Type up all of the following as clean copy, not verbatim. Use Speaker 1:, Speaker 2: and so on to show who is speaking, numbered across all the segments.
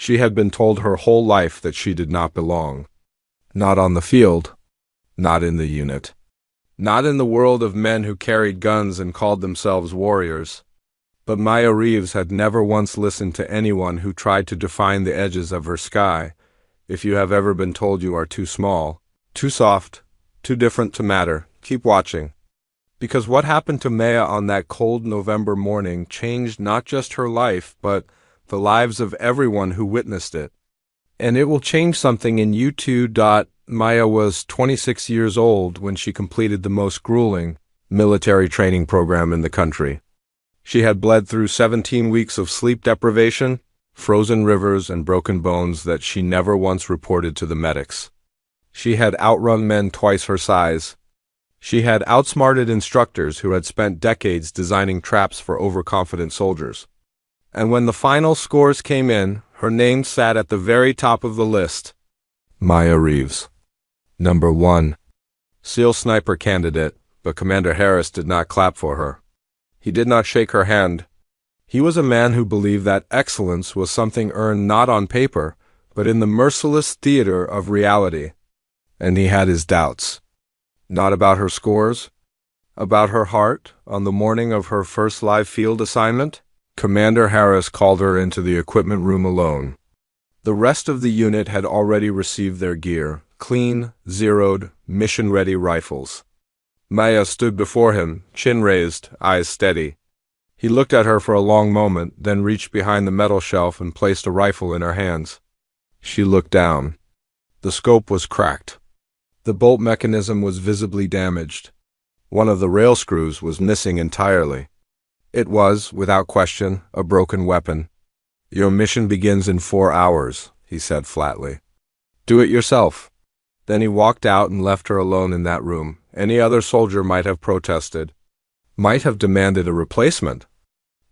Speaker 1: She had been told her whole life that she did not belong. Not on the field, not in the unit, not in the world of men who carried guns and called themselves warriors. But Maya Reeves had never once listened to anyone who tried to define the edges of her sky. If you have ever been told you are too small, too soft, too different to matter, keep watching. Because what happened to Maya on that cold November morning changed not just her life, but the lives of everyone who witnessed it. And it will change something in you too. Maya was 26 years old when she completed the most grueling military training program in the country. She had bled through 17 weeks of sleep deprivation, frozen rivers, and broken bones that she never once reported to the medics. She had outrun men twice her size. She had outsmarted instructors who had spent decades designing traps for overconfident soldiers. And when the final scores came in, her name sat at the very top of the list. Maya Reeves. Number 1. SEAL sniper candidate, but Commander Harris did not clap for her. He did not shake her hand. He was a man who believed that excellence was something earned not on paper, but in the merciless theater of reality. And he had his doubts. Not about her scores, about her heart on the morning of her first live field assignment. Commander Harris called her into the equipment room alone. The rest of the unit had already received their gear, clean, zeroed, mission-ready rifles. Maya stood before him, chin raised, eyes steady. He looked at her for a long moment, then reached behind the metal shelf and placed a rifle in her hands. She looked down. The scope was cracked. The bolt mechanism was visibly damaged. One of the rail screws was missing entirely. It was, without question, a broken weapon. Your mission begins in 4 hours, he said flatly. Do it yourself. Then he walked out and left her alone in that room. Any other soldier might have protested, might have demanded a replacement,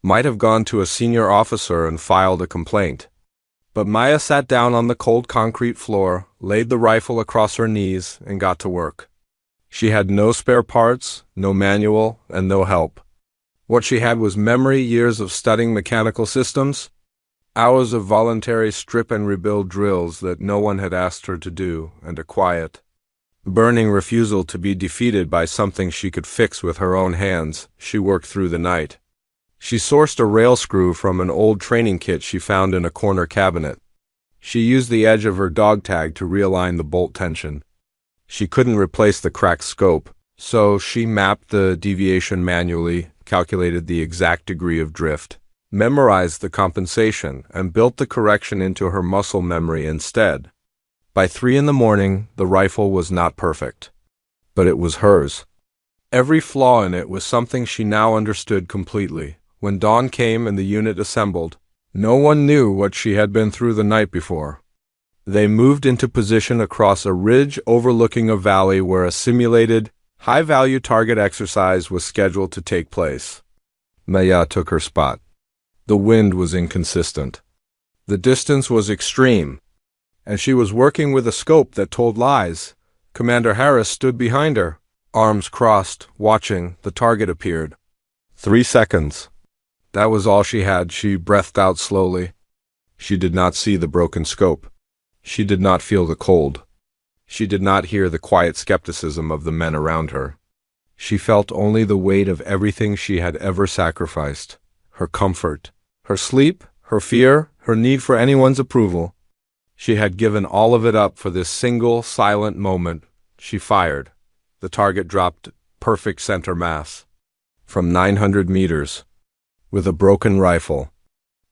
Speaker 1: might have gone to a senior officer and filed a complaint. But Maya sat down on the cold concrete floor, laid the rifle across her knees, and got to work. She had no spare parts, no manual, and no help. What she had was memory, years of studying mechanical systems, hours of voluntary strip and rebuild drills that no one had asked her to do, and a quiet, burning refusal to be defeated by something she could fix with her own hands. She worked through the night. She sourced a rail screw from an old training kit she found in a corner cabinet. She used the edge of her dog tag to realign the bolt tension. She couldn't replace the cracked scope, so she mapped the deviation manually, calculated the exact degree of drift, memorized the compensation, and built the correction into her muscle memory instead. By 3 in the morning, the rifle was not perfect, but it was hers. Every flaw in it was something she now understood completely. When dawn came and the unit assembled, no one knew what she had been through the night before. They moved into position across a ridge overlooking a valley where a simulated, high-value target exercise was scheduled to take place. Maya took her spot. The wind was inconsistent. The distance was extreme, and she was working with a scope that told lies. Commander Harris stood behind her, arms crossed, watching. The target appeared. 3 seconds. That was all she had. She breathed out slowly. She did not see the broken scope. She did not feel the cold. She did not hear the quiet skepticism of the men around her. She felt only the weight of everything she had ever sacrificed. Her comfort, her sleep, her fear, her need for anyone's approval. She had given all of it up for this single, silent moment. She fired. The target dropped perfect center mass. From 900 meters. With a broken rifle.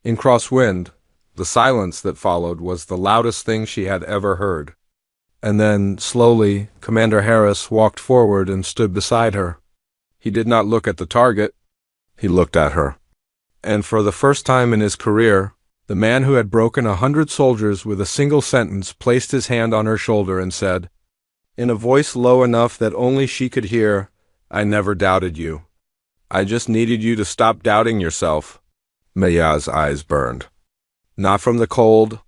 Speaker 1: In crosswind, the silence that followed was the loudest thing she had ever heard. And then, slowly, Commander Harris walked forward and stood beside her. He did not look at the target. He looked at her. And for the first time in his career, the man who had broken 100 soldiers with a single sentence placed his hand on her shoulder and said, in a voice low enough that only she could hear, "I never doubted you. I just needed you to stop doubting yourself." Maya's eyes burned. Not from the cold,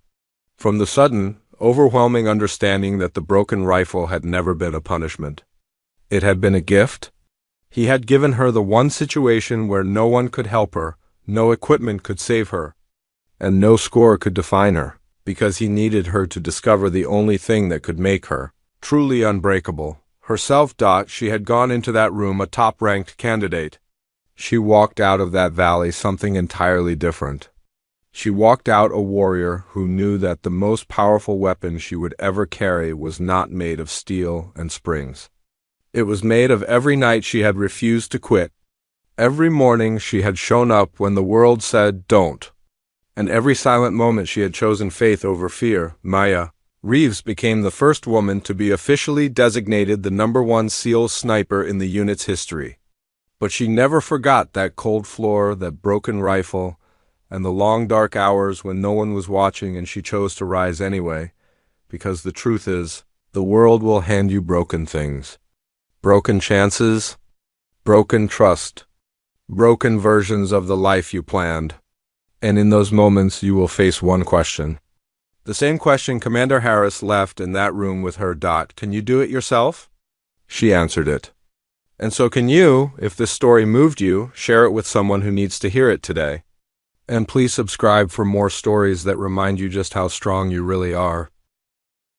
Speaker 1: from the sudden, overwhelming understanding that the broken rifle had never been a punishment. It had been a gift. He had given her the one situation where no one could help her, no equipment could save her, and no score could define her. because he needed her to discover the only thing that could make her truly unbreakable. Herself. She had gone into that room a top-ranked candidate. She walked out of that valley something entirely different. She walked out a warrior who knew that the most powerful weapon she would ever carry was not made of steel and springs. It was made of every night she had refused to quit, every morning she had shown up when the world said don't, and every silent moment she had chosen faith over fear. Maya Reeves became the first woman to be officially designated the #1 SEAL sniper in the unit's history. But she never forgot that cold floor, that broken rifle, and the long dark hours when no one was watching and she chose to rise anyway, because the truth is, the world will hand you broken things. Broken chances, broken trust, broken versions of the life you planned. And in those moments you will face one question. The same question Commander Harris left in that room with her. Can you do it yourself? She answered it. And so can you. If this story moved you, share it with someone who needs to hear it today. And please subscribe for more stories that remind you just how strong you really are.